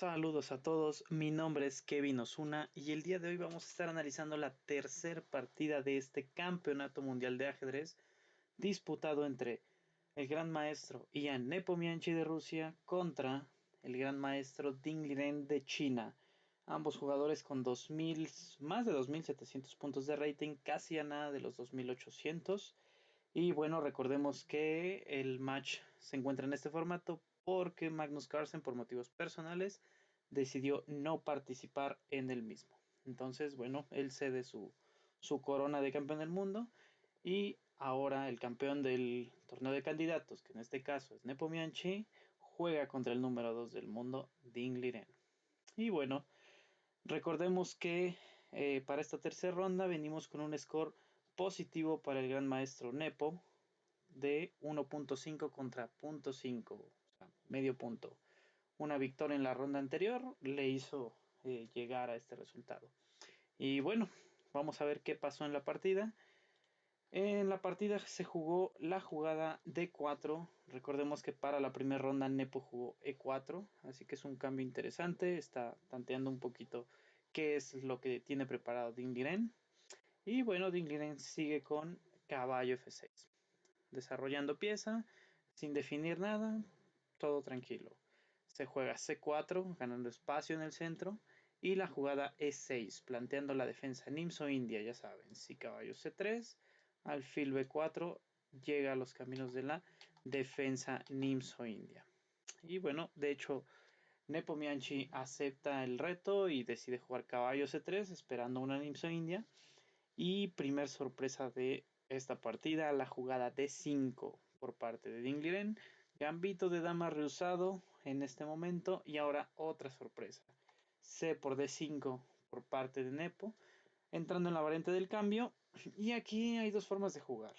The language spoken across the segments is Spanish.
Saludos a todos, mi nombre es Kevin Osuna y el día de hoy vamos a estar analizando la tercera partida de este campeonato mundial de ajedrez disputado entre el gran maestro Ian Nepomniachtchi de Rusia contra el gran maestro Ding Liren de China. Ambos jugadores con más de 2700 puntos de rating, casi a nada de los 2800. Y bueno, recordemos que el match se encuentra en este formato porque Magnus Carlsen, por motivos personales, decidió no participar en el mismo. Entonces, bueno, él cede su corona de campeón del mundo y ahora el campeón del torneo de candidatos, que en este caso es Nepomniachtchi, juega contra el número 2 del mundo, Ding Liren. Y bueno, recordemos que para esta tercera ronda venimos con un score positivo para el gran maestro Nepo de 1.5 contra 0.5, o sea, medio punto. Una victoria en la ronda anterior le hizo llegar a este resultado. Y bueno, vamos a ver qué pasó en la partida. En la partida se jugó la jugada D4. Recordemos que para la primera ronda Nepo jugó E4, así que es un cambio interesante. Está tanteando un poquito qué es lo que tiene preparado Ding Liren. Y bueno, Ding Liren sigue con caballo F6. Desarrollando pieza, sin definir nada, todo tranquilo. Se juega C4, ganando espacio en el centro, y la jugada E6, planteando la defensa Nimzo-India, ya saben, si caballo C3, alfil B4, llega a los caminos de la defensa Nimzo-India. Y bueno, de hecho, Nepomniachtchi acepta el reto y decide jugar caballo C3, esperando una Nimzo-India. Y primer sorpresa de esta partida, la jugada D5 por parte de Ding Liren. Gambito de dama rehusado en este momento. Y ahora otra sorpresa. C por D5 por parte de Nepo. Entrando en la variante del cambio. Y aquí hay dos formas de jugar.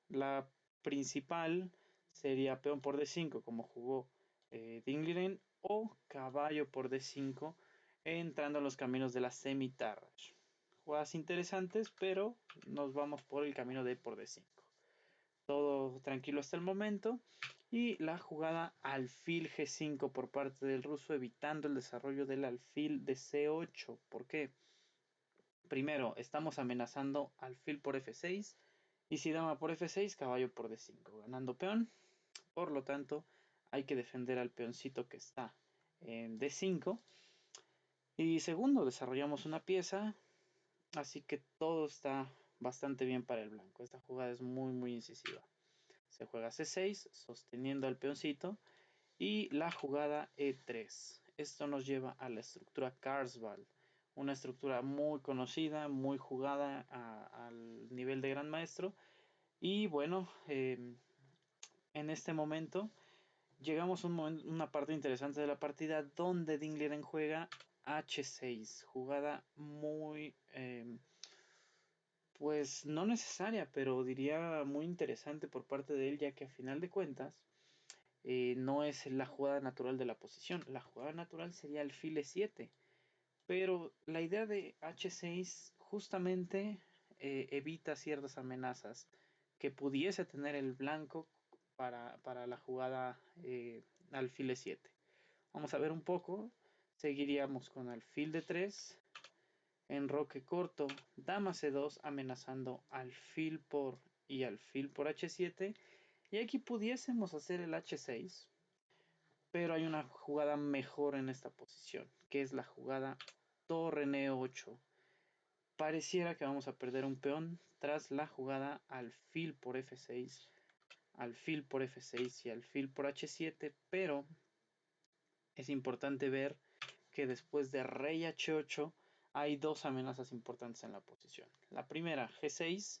La principal sería peón por D5 como jugó Ding Liren. O caballo por D5 entrando en los caminos de la semi-Tarrasch. Jugadas interesantes, pero nos vamos por el camino de por D5. Todo tranquilo hasta el momento. Y la jugada alfil G5 por parte del ruso, evitando el desarrollo del alfil de C8. ¿Por qué? Primero, estamos amenazando alfil por F6. Y si dama por F6, caballo por D5. Ganando peón. Por lo tanto, hay que defender al peoncito que está en D5. Y segundo, desarrollamos una pieza. Así que todo está bastante bien para el blanco. Esta jugada es muy incisiva. Se juega C6 sosteniendo al peoncito y la jugada E3. Esto nos lleva a la estructura Karsval, una estructura muy conocida, muy jugada al nivel de gran maestro. Y bueno, en este momento llegamos a una parte interesante de la partida donde Ding Liren juega H6, jugada muy pues no necesaria, pero diría muy interesante por parte de él, ya que a final de cuentas no es la jugada natural de la posición. La jugada natural sería alfil E7, pero la idea de H6 justamente evita ciertas amenazas que pudiese tener el blanco para la jugada alfil E7. Vamos a ver un poco. Seguiríamos con alfil D3. Enroque corto, dama C2 amenazando alfil por y alfil por H7. Y aquí pudiésemos hacer el H6. Pero hay una jugada mejor en esta posición, que es la jugada torre N8. Pareciera que vamos a perder un peón tras la jugada alfil por F6, alfil por F6 y alfil por H7. Pero es importante ver que después de rey H8 hay dos amenazas importantes en la posición. La primera, G6,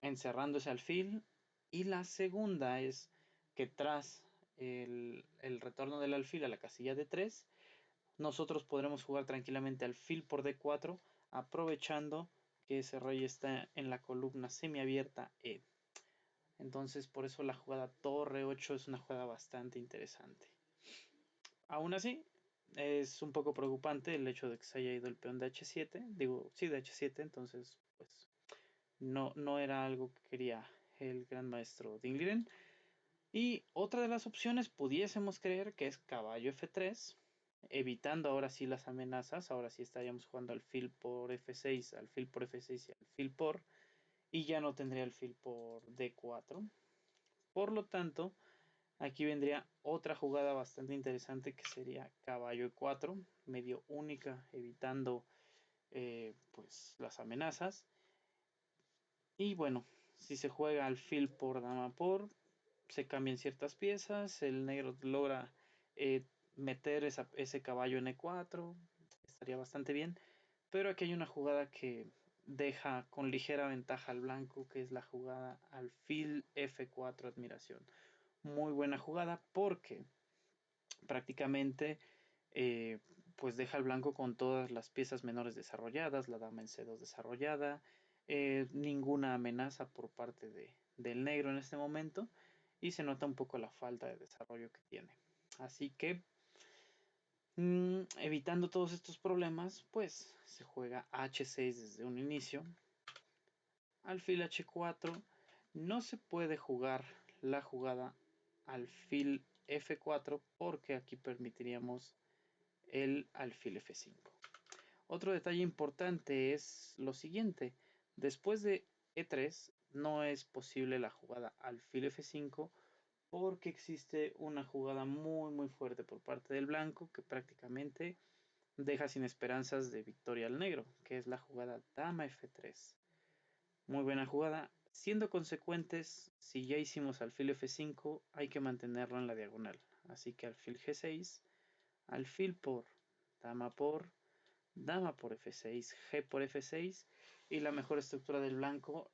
encerrando ese alfil. Y la segunda es que tras el retorno del alfil a la casilla de 3, nosotros podremos jugar tranquilamente alfil por D4, aprovechando que ese rey está en la columna semiabierta E. Entonces por eso la jugada torre 8 es una jugada bastante interesante. Aún así, es un poco preocupante el hecho de que se haya ido el peón de H7. Digo, sí, de H7, entonces pues no era algo que quería el gran maestro Ding Liren. Y otra de las opciones pudiésemos creer que es caballo F3. evitando ahora sí las amenazas. Ahora sí estaríamos jugando alfil por F6, alfil por F6 y alfil por, y ya no tendría alfil por D4. Por lo tanto, aquí vendría otra jugada bastante interesante que sería caballo E4, medio única, evitando pues las amenazas. Y bueno, si se juega alfil por dama por, se cambian ciertas piezas, el negro logra eh, meter ese caballo en E4, estaría bastante bien, pero aquí hay una jugada que deja con ligera ventaja al blanco, que es la jugada alfil F4 admiración. Muy buena jugada porque prácticamente eh, pues deja al blanco con todas las piezas menores desarrolladas, la dama en C2 desarrollada, ninguna amenaza por parte del negro en este momento, y se nota un poco la falta de desarrollo que tiene. Así que evitando todos estos problemas, pues se juega H6 desde un inicio, alfil H4, no se puede jugar la jugada alfil F4 porque aquí permitiríamos el alfil F5. Otro detalle importante es lo siguiente: después de E3 no es posible la jugada alfil F5 porque existe una jugada muy fuerte por parte del blanco que prácticamente deja sin esperanzas de victoria al negro, que es la jugada dama F3. Muy buena jugada. Siendo consecuentes, si ya hicimos alfil F5, hay que mantenerlo en la diagonal. Así que alfil G6, alfil por, dama por, dama por F6, G por F6, y la mejor estructura del blanco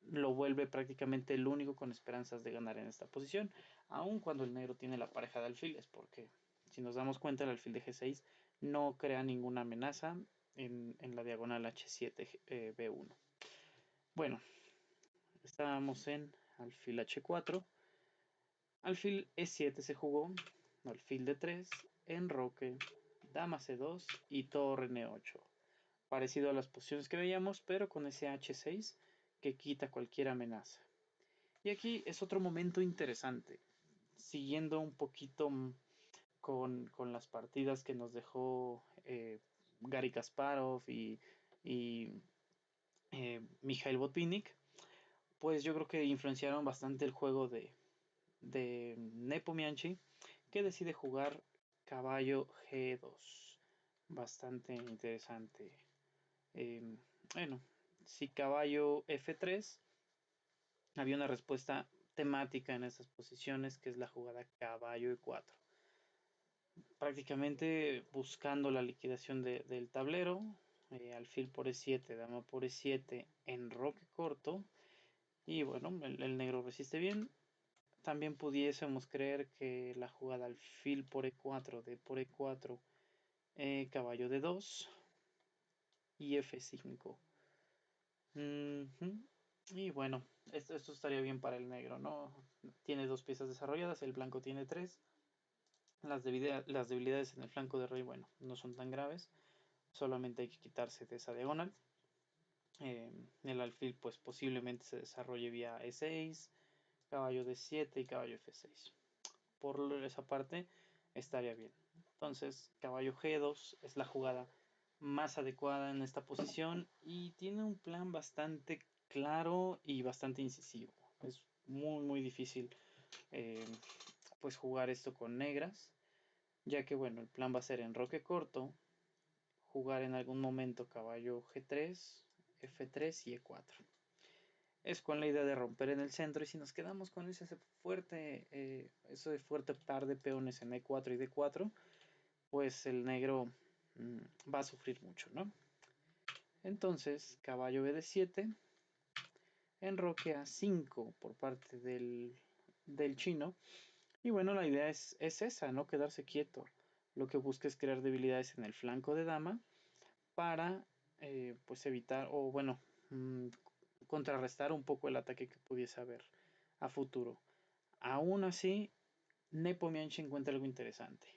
lo vuelve prácticamente el único con esperanzas de ganar en esta posición, aun cuando el negro tiene la pareja de alfiles, porque si nos damos cuenta el alfil de G6 no crea ninguna amenaza en la diagonal H7 B1. Bueno, estábamos en alfil H4, alfil E7 se jugó, alfil D3, enroque, dama C2 y torre N8. Parecido a las posiciones que veíamos, pero con ese H6 que quita cualquier amenaza. Y aquí es otro momento interesante, siguiendo un poquito con las partidas que nos dejó Gary Kasparov y Mikhail Botvinnik, pues yo creo que influenciaron bastante el juego de Nepomniachtchi, que decide jugar caballo G2. Bastante interesante. Eh, bueno, si caballo F3, había una respuesta temática en esas posiciones, que es la jugada caballo E4. Prácticamente buscando la liquidación del tablero, alfil por E7, dama por E7, enroque corto, y bueno, el negro resiste bien. También pudiésemos creer que la jugada alfil por E4, D por E4, caballo D2 y F5. Y bueno, esto estaría bien para el negro, ¿no? Tiene dos piezas desarrolladas, el blanco tiene tres. Las debilidades en el flanco de rey, bueno, no son tan graves. Solamente hay que quitarse de esa diagonal. El alfil pues posiblemente se desarrolle vía E6, caballo D7 y caballo F6. Por esa parte estaría bien. Entonces caballo G2 es la jugada más adecuada en esta posición y tiene un plan bastante claro y bastante incisivo. Es muy difícil eh, pues jugar esto con negras, ya que bueno, el plan va a ser enroque corto, jugar en algún momento caballo G3, F3 y E4. Es con la idea de romper en el centro, y si nos quedamos con ese fuerte par de peones en E4 y D4, pues el negro va a sufrir mucho, ¿no? Entonces, caballo BD7, enroque A5 por parte del chino. Y bueno, la idea es esa, ¿no? Quedarse quieto. Lo que busca es crear debilidades en el flanco de dama para pues evitar o bueno, mmm, contrarrestar un poco el ataque que pudiese haber a futuro. Aún así, Nepomniachtchi encuentra algo interesante.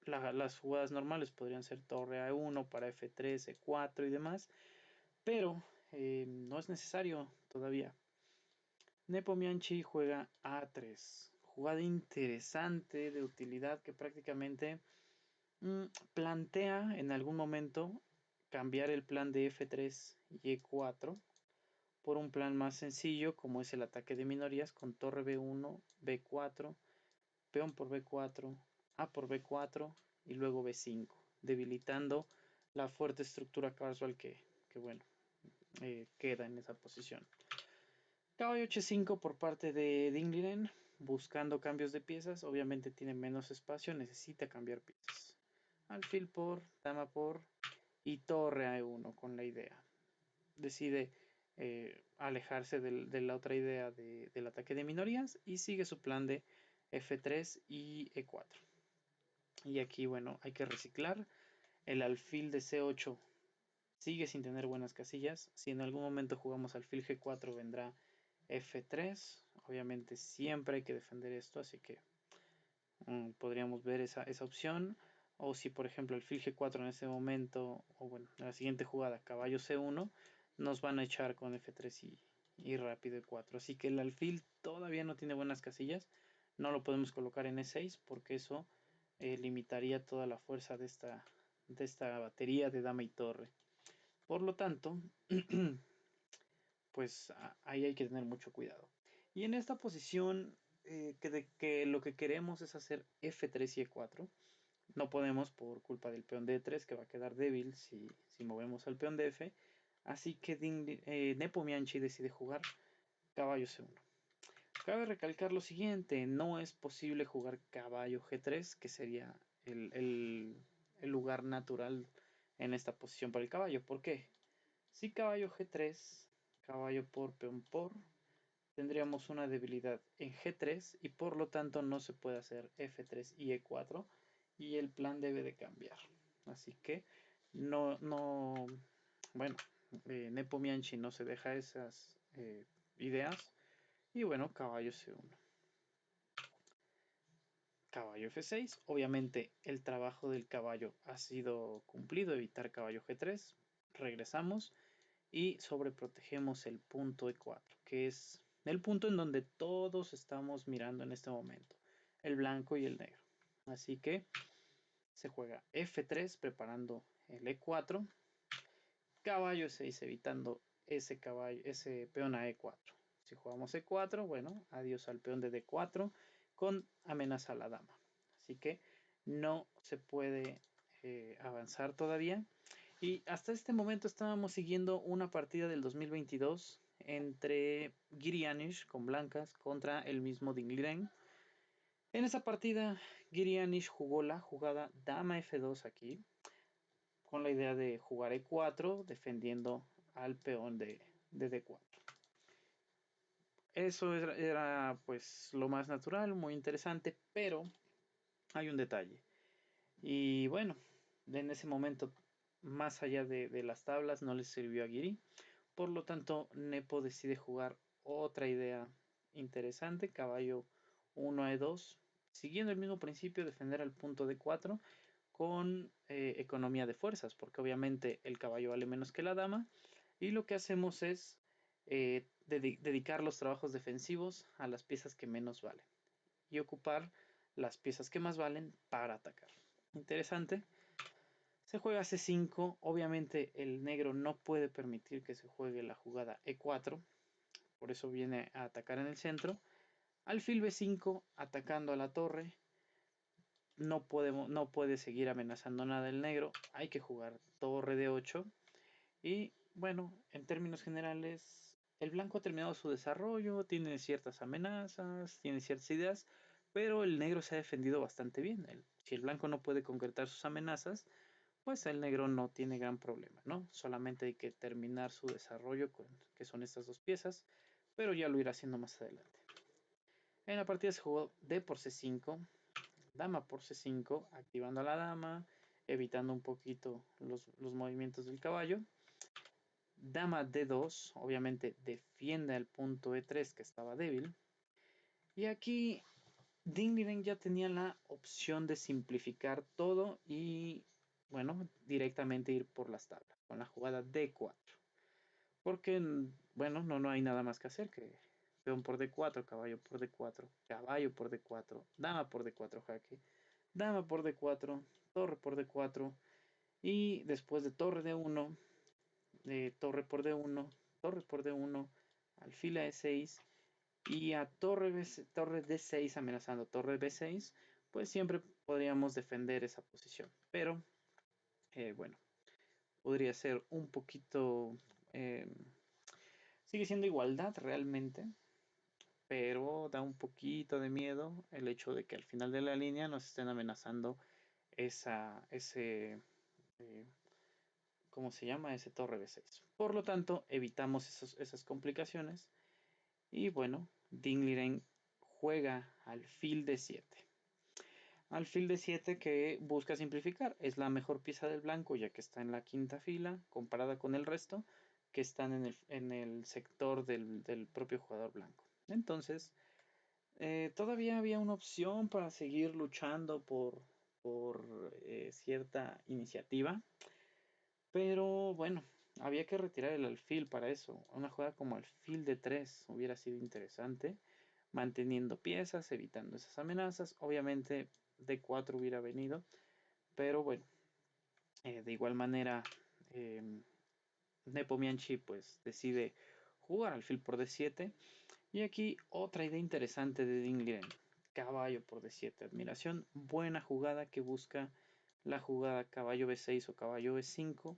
Las jugadas normales podrían ser torre A1 para F3, E4 y demás, pero no es necesario todavía. Nepomniachtchi juega A3, jugada interesante de utilidad que prácticamente Plantea en algún momento cambiar el plan de F3 y E4 por un plan más sencillo como es el ataque de minorías con torre B1, B4, peón por B4, A por B4 y luego B5, debilitando la fuerte estructura casual que bueno, queda en esa posición. Caballo H5 por parte de Dingliden, buscando cambios de piezas, obviamente tiene menos espacio, necesita cambiar piezas. Alfil por, dama por y torre a E1 con la idea. Decide alejarse de la otra idea del ataque de minorías y sigue su plan de F3 y E4. Y aquí, bueno, hay que reciclar. El alfil de C8 sigue sin tener buenas casillas. Si en algún momento jugamos alfil G4 vendrá F3. Obviamente siempre hay que defender esto, así que podríamos ver esa opción. O si por ejemplo alfil G4 en ese momento, o bueno, en la siguiente jugada caballo C1, nos van a echar con F3 y rápido E4. Así que el alfil todavía no tiene buenas casillas. No lo podemos colocar en E6 porque eso limitaría toda la fuerza de esta batería de dama y torre. Por lo tanto, pues ahí hay que tener mucho cuidado. Y en esta posición, que lo que queremos es hacer F3 y E4. No podemos por culpa del peón de E3 que va a quedar débil si movemos al peón de F. Así que Nepomniachtchi decide jugar caballo C1. Cabe recalcar lo siguiente, no es posible jugar caballo G3, que sería el lugar natural en esta posición para el caballo. ¿Por qué? Si caballo G3, caballo por, peón por, tendríamos una debilidad en G3 y por lo tanto no se puede hacer F3 y E4 y el plan debe de cambiar. Así que bueno, Nepomniachtchi no se deja esas ideas y bueno, caballo C1. Caballo F6, obviamente el trabajo del caballo ha sido cumplido, evitar caballo G3, regresamos y sobreprotegemos el punto E4, que es el punto en donde todos estamos mirando en este momento, el blanco y el negro. Así que se juega F3 preparando el E4, caballo 6 evitando ese peón a E4. Si jugamos E4, bueno, adiós al peón de D4 con amenaza a la dama. Así que no se puede avanzar todavía. Y hasta este momento estábamos siguiendo una partida del 2022 entre Girianish con blancas contra el mismo Dingliren. En esa partida, Girianish jugó la jugada dama F2 aquí, con la idea de jugar E4 defendiendo al peón de D4. Eso era pues lo más natural, muy interesante, pero hay un detalle. Y bueno, en ese momento, más allá de las tablas, no les sirvió a Giri. Por lo tanto, Nepo decide jugar otra idea interesante, caballo 1 a E2, siguiendo el mismo principio, defender al punto D4 con economía de fuerzas, porque obviamente el caballo vale menos que la dama, y lo que hacemos es dedicar los trabajos defensivos a las piezas que menos valen y ocupar las piezas que más valen para atacar. Interesante. Se juega C5, obviamente el negro no puede permitir que se juegue la jugada E4, por eso viene a atacar en el centro. Alfil B5 atacando a la torre, no puede seguir amenazando nada el negro, hay que jugar torre D8 y bueno, en términos generales el blanco ha terminado su desarrollo, tiene ciertas amenazas, tiene ciertas ideas, pero el negro se ha defendido bastante bien. Si el blanco no puede concretar sus amenazas, pues el negro no tiene gran problema, ¿no? Solamente hay que terminar su desarrollo, que son estas dos piezas, pero ya lo irá haciendo más adelante. En la partida se jugó D por C5, dama por C5, activando a la dama, evitando un poquito los movimientos del caballo. Dama D2, obviamente defiende al punto E3 que estaba débil. Y aquí Dingliden ya tenía la opción de simplificar todo y, bueno, directamente ir por las tablas con la jugada D4. Porque, bueno, no hay nada más que hacer que peón por D4, caballo por D4, caballo por D4, dama por D4 jaque, dama por D4, torre por D4 y después de torre D1, torre por D1, torre por D1, alfil a E6 y a torre D6 amenazando torre B6, pues siempre podríamos defender esa posición. Pero bueno, podría ser un poquito... sigue siendo igualdad realmente, pero da un poquito de miedo el hecho de que al final de la línea nos estén amenazando ese, eh, ¿cómo se llama? Ese torre B6. Por lo tanto, evitamos esas complicaciones. Y bueno, Dingliren juega alfil D7. Alfil D7 que busca simplificar. Es la mejor pieza del blanco ya que está en la quinta fila comparada con el resto que están en el sector del propio jugador blanco. Entonces, todavía había una opción para seguir luchando por cierta iniciativa. Pero bueno, había que retirar el alfil para eso. Una jugada como alfil de 3 hubiera sido interesante, manteniendo piezas, evitando esas amenazas. Obviamente D4 hubiera venido, pero bueno, de igual manera Nepomniachtchi pues decide jugar alfil por D7. Y aquí otra idea interesante de Dingliren. Caballo por D7. Admiración. Buena jugada que busca la jugada caballo B6 o caballo B5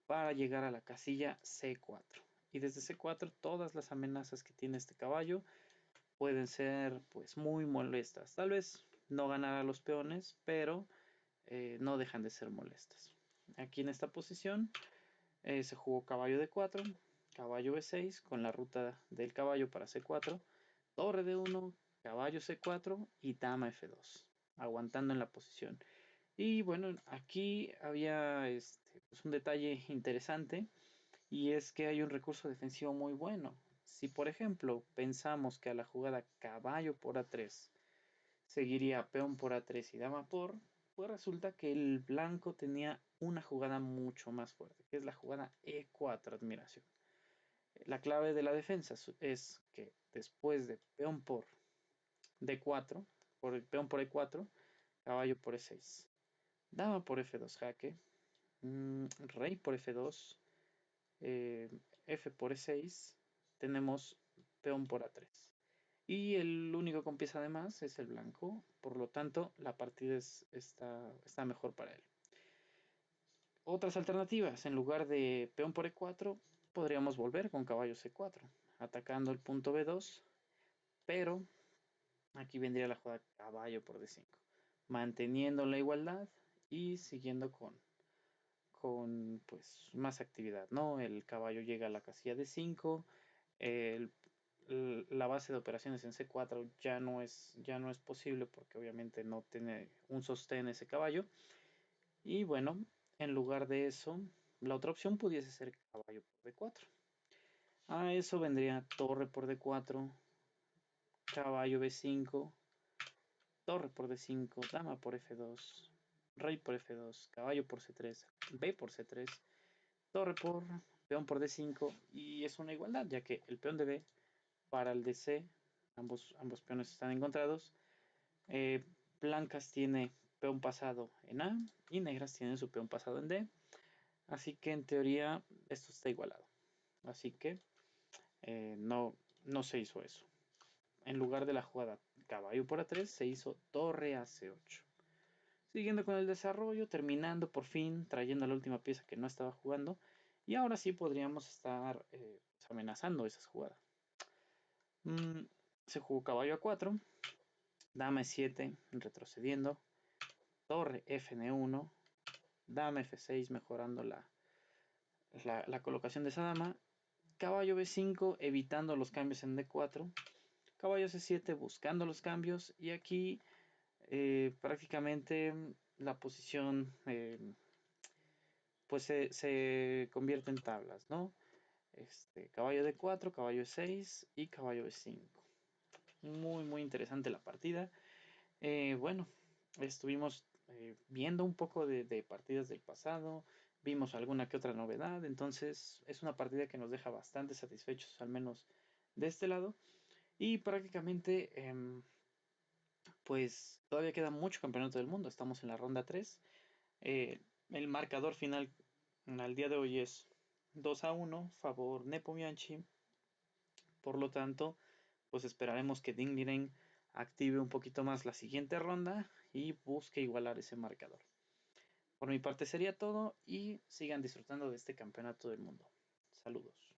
para llegar a la casilla C4. Y desde C4 todas las amenazas que tiene este caballo pueden ser pues muy molestas. Tal vez no ganar a los peones, pero no dejan de ser molestas. Aquí en esta posición se jugó caballo D4, caballo B6 con la ruta del caballo para C4, torre D1, caballo C4 y dama F2, aguantando en la posición. Y bueno, aquí había pues un detalle interesante y es que hay un recurso defensivo muy bueno. Si por ejemplo pensamos que a la jugada caballo por A3 seguiría peón por A3 y dama por, pues resulta que el blanco tenía una jugada mucho más fuerte, que es la jugada E4, admiración. La clave de la defensa es que después de peón por D4, por el peón por E4, caballo por E6, dama por F2 jaque, rey por F2, F por E6, tenemos peón por A3. Y el único con pieza de más es el blanco, por lo tanto la partida está mejor para él. Otras alternativas, en lugar de peón por E4, podríamos volver con caballo C4, atacando el punto B2, pero aquí vendría la jugada caballo por D5, manteniendo la igualdad y siguiendo con pues más actividad, ¿no? El caballo llega a la casilla de 5, la base de operaciones en C4 ya no es posible porque obviamente no tiene un sostén ese caballo. Y bueno, en lugar de eso, la otra opción pudiese ser caballo por D4. A eso vendría torre por D4, caballo B5, torre por D5, dama por F2, rey por F2, caballo por C3, B por C3, torre por peón por D5 y es una igualdad ya que el peón de B para el de C, ambos peones están encontrados. Blancas tiene peón pasado en A y negras tienen su peón pasado en D. Así que en teoría esto está igualado. Así que no se hizo eso. En lugar de la jugada caballo por A3 se hizo torre a C8. Siguiendo con el desarrollo, terminando por fin, trayendo la última pieza que no estaba jugando. Y ahora sí podríamos estar pues amenazando esas jugadas. Se jugó caballo a4, dama e7 retrocediendo, torre fn1, dama f6 mejorando la colocación de esa dama, caballo b5 evitando los cambios en d4, caballo c7 buscando los cambios y aquí prácticamente la posición pues se convierte en tablas, ¿no? Caballo d4, caballo e6 y caballo b5. Muy muy interesante la partida. Bueno, estuvimos viendo un poco de partidas del pasado, vimos alguna que otra novedad, entonces es una partida que nos deja bastante satisfechos, al menos de este lado. Y prácticamente, pues todavía queda mucho campeonato del mundo, estamos en la ronda 3. El marcador final al día de hoy es 2-1 favor Nepomniachtchi. Por lo tanto, pues esperaremos que Dingliren active un poquito más la siguiente ronda y busque igualar ese marcador. Por mi parte sería todo y sigan disfrutando de este campeonato del mundo. Saludos.